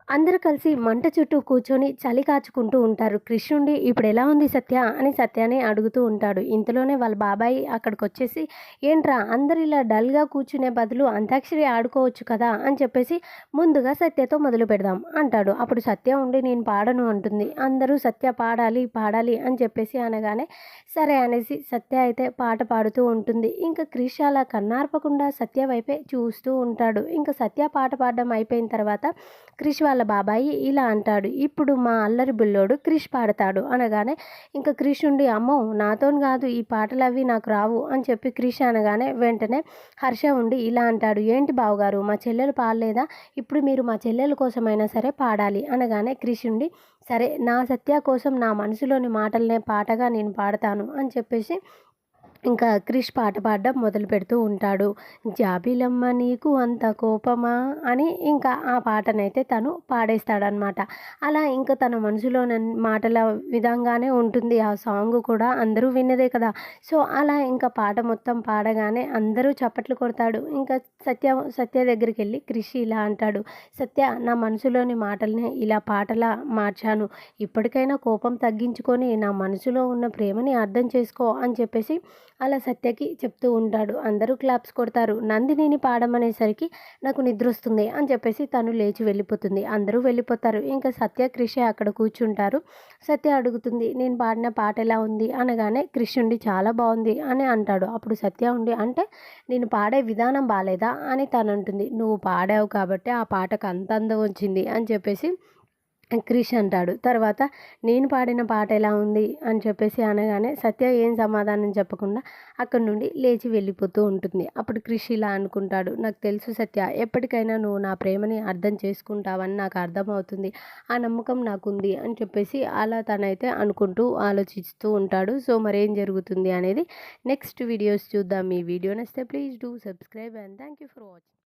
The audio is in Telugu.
అందరూ కలిసి మంట చుట్టూ కూర్చొని చలి కాచుకుంటూ ఉంటారు. కృష్ణుండి "ఇప్పుడెలా ఉంది సత్య" అని సత్యాని అడుగుతూ ఉంటాడు. ఇంతలోనే వాళ్ళ బాబాయ్ అక్కడికొచ్చేసి "ఏంట్రా అందరూ ఇలా డల్‌గా కూర్చునే బదులు అంతాక్షరి ఆడుకోవచ్చు కదా!" అని చెప్పేసి "ముందుగా సత్యతో మొదలుపెడదాం" అంటాడు. అప్పుడు సత్య ఉండి "నేను పాడను" అంటుంది. అందరూ "సత్య పాడాలి, పాడాలి" అని చెప్పేసి అనగానే సరే అనేసి సత్య అయితే పాట పాడుతూ ఉంటుంది. ఇంక క్రిష్ అలా కన్నార్పకుండా సత్య వైపే చూస్తూ ఉంటాడు. ఇంక సత్య పాట పాడడం అయిపోయిన తర్వాత క్రిష్ వాళ్ళ బాబాయి ఇలా అంటాడు. "ఇప్పుడు మా అల్లరి బుల్లోడు క్రిష్ పాడతాడు" అనగానే ఇంక క్రిష్ ఉండి "అమ్మో! నాతోని గాదు ఈ పాటలవి నాకు రావు" అని చెప్పి క్రిష్ అనగానే వెంటనే హర్ష ఉండి ఇలా అంటాడు. "ఏంటి బావగారు మా చెల్లెలు పాడలేదా? ఇప్పుడు మీరు మా చెల్లెల కోసమైనా సరే పాడాలి" అనగానే క్రిష్ ఉండి "సరే నా సత్య కోసం నా మనసులోని మాటలనే పాటగా నేను పాడతాను" అని చెప్పేసి ఇంకా క్రిష్ పాట పాడడం మొదలుపెడుతూ ఉంటాడు. "జాబిలమ్మ నీకు అంత కోపమా" అని ఇంకా ఆ పాటనైతే తను పాడేస్తాడనమాట. అలా ఇంక తన మనసులోని మాటల విధంగానే ఉంటుంది ఆ సాంగ్ కూడా. అందరూ విన్నదే కదా! సో, అలా ఇంకా పాట మొత్తం పాడగానే అందరూ చప్పట్లు కొడతాడు. ఇంకా సత్య దగ్గరికెళ్ళి క్రిష్ ఇలా అంటాడు. "సత్య నా మనసులోని మాటల్ని ఇలా పాటలా మార్చాను. ఇప్పటికైనా కోపం తగ్గించుకొని నా మనసులో ఉన్న ప్రేమని అర్థం చేసుకో" అని చెప్పేసి అలా సత్యకి చెప్తూ ఉంటాడు. అందరూ క్లాప్స్ కొడతారు. నందినిని పాడమనేసరికి "నాకు నిద్రొస్తుంది" అని చెప్పేసి తను లేచి వెళ్ళిపోతుంది. అందరూ వెళ్ళిపోతారు. ఇంకా సత్య, క్రిషే అక్కడ కూర్చుంటారు. సత్య అడుగుతుంది "నేను పాడిన పాట ఎలా ఉంది?" అనగానే క్రిష్ ఉండి "చాలా బావుంది" అని అంటాడు. అప్పుడు సత్య ఉండి "అంటే నేను పాడే విధానం బాలేదా?" అని తనంటుంది. "నువ్వు పాడావు కాబట్టి ఆ పాటకు అంత అందం వచ్చింది" అని చెప్పేసి క్రిష్ అంటాడు. తర్వాత "నేను పాడిన పాట ఎలా ఉంది?" అని చెప్పేసి అనగానే సత్య ఏం సమాధానం చెప్పకుండా అక్కడి నుండి లేచి వెళ్ళిపోతూ ఉంటుంది. అప్పుడు క్రిష్ ఇలా అనుకుంటాడు. "నాకు తెలుసు సత్య ఎప్పటికైనా నువ్వు నా ప్రేమని అర్థం చేసుకుంటావని నాకు అర్థమవుతుంది. ఆ నమ్మకం నాకుంది" అని చెప్పేసి అలా తనైతే అనుకుంటూ ఆలోచిస్తూ ఉంటాడు. సో, మరేం జరుగుతుంది అనేది నెక్స్ట్ వీడియోస్ చూద్దాం. ఈ వీడియో నచ్చితే please do subscribe and thank you for watching.